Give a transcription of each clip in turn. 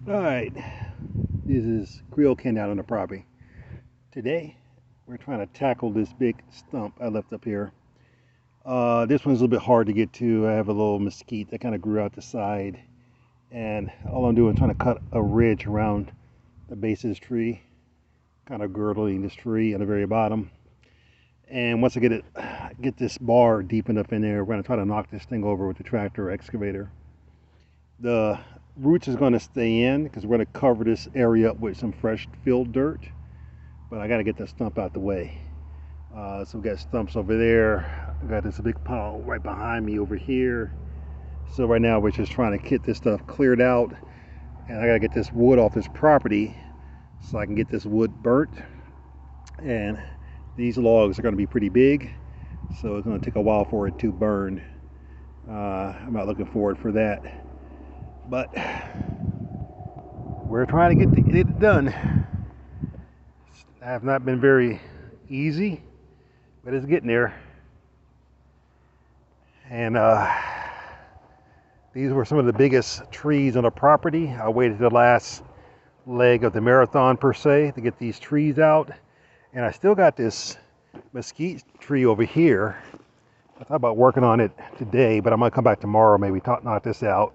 Alright, this is Creole Ken down on the property. Today, we're trying to tackle this big stump I left up here. This one's a little bit hard to get to. I have a little mesquite that kind of grew out the side. And all I'm doing is trying to cut a ridge around the base of this tree, kind of girdling this tree at the very bottom. And once I get this bar deep enough in there, we're going to try to knock this thing over with the tractor or excavator. The roots is going to stay in because we're going to cover this area up with some fresh filled dirt, but I got to get that stump out the way. So we got stumps over there. I got this big pile right behind me over here. So right now we're just trying to get this stuff cleared out, and I got to get this wood off this property so I can get this wood burnt. And these logs are going to be pretty big, so it's going to take a while for it to burn. I'm not looking forward for that. But we're trying to get it done. It has not been very easy, but it's getting there. And these were some of the biggest trees on the property. I waited the last leg of the marathon per se to get these trees out. And I still got this mesquite tree over here. I thought about working on it today, but I'm gonna come back tomorrow, maybe knock this out.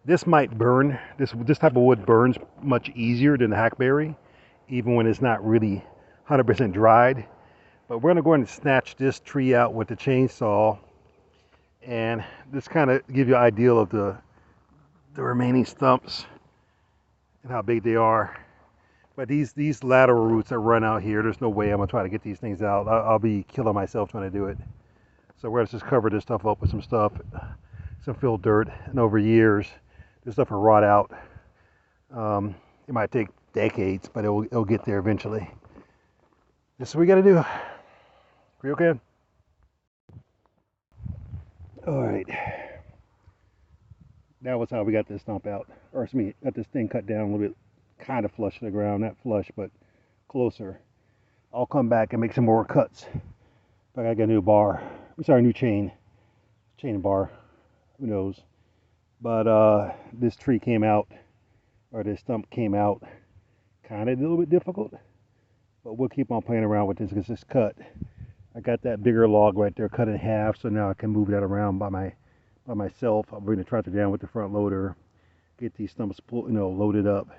This might burn. This type of wood burns much easier than the hackberry, even when it's not really 100% dried. But we're going to go ahead and snatch this tree out with the chainsaw, and this kind of give you an idea of the remaining stumps and how big they are. But these lateral roots that run out here, there's no way I'm going to try to get these things out. I'll be killing myself trying to do it. So we're going to just cover this stuff up with some filled dirt, and over years, this stuff will rot out. It might take decades, but it'll get there eventually. This is what we got to do. We okay? All right. That was how we got this stump out. Or excuse me, got this thing cut down a little bit, kind of flush to the ground. Not flush, but closer. I'll come back and make some more cuts. But I gotta get a new bar. I'm sorry, new chain bar. Who knows? But this tree came out, or this stump came out, kind of a little bit difficult. But we'll keep on playing around with this because it's cut. I got that bigger log right there cut in half, so now I can move that around by myself. I'll bring the tractor down with the front loader, get these stumps loaded up,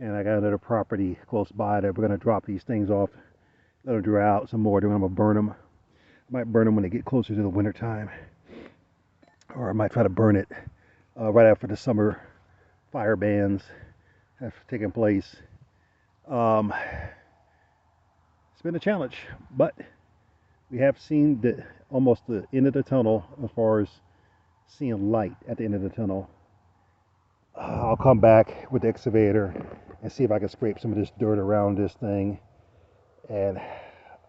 and I got another property close by that we're gonna drop these things off, let them dry out some more. Then I'm gonna burn them. I might burn them when they get closer to the winter time, or I might try to burn it right after the summer fire bans have taken place. It's been a challenge, but we have seen almost the end of the tunnel as far as seeing light at the end of the tunnel. I'll come back with the excavator and see if I can scrape some of this dirt around this thing. And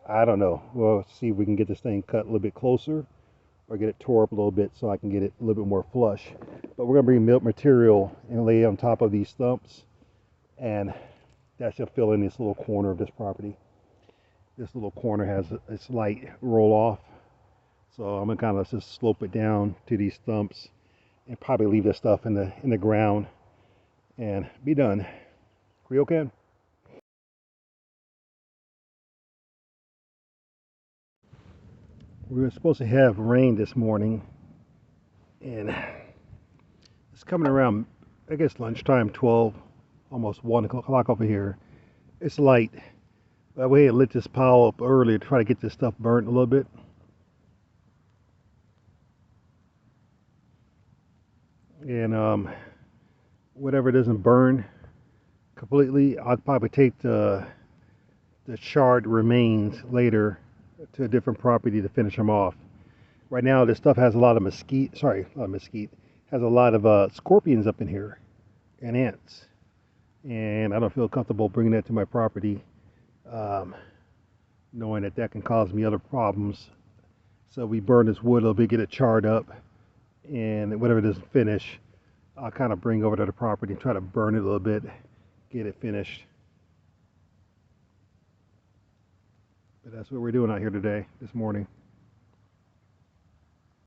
I don't know. We'll see if we can get this thing cut a little bit closer or get it tore up a little bit so I can get it a little bit more flush. But we're going to bring milk material and lay it on top of these stumps, and that should fill in this little corner of this property. This little corner has a slight roll off, so I'm going to kind of just slope it down to these stumps and probably leave this stuff in the ground and be done. We okay? We were supposed to have rain this morning, and it's coming around, I guess, lunchtime, 12, almost 1 o'clock over here. It's light. That way I lit this pile up earlier to try to get this stuff burnt a little bit. And whatever doesn't burn completely, I'll probably take the charred remains later to a different property to finish them off. Right now this stuff has a lot of has a lot of scorpions up in here and ants, and I don't feel comfortable bringing that to my property, knowing that can cause me other problems. So we burn this wood a little bit, get it charred up, and whatever doesn't finish, I'll kind of bring over to the property and try to burn it a little bit, get it finished. But that's what we're doing out here today, this morning.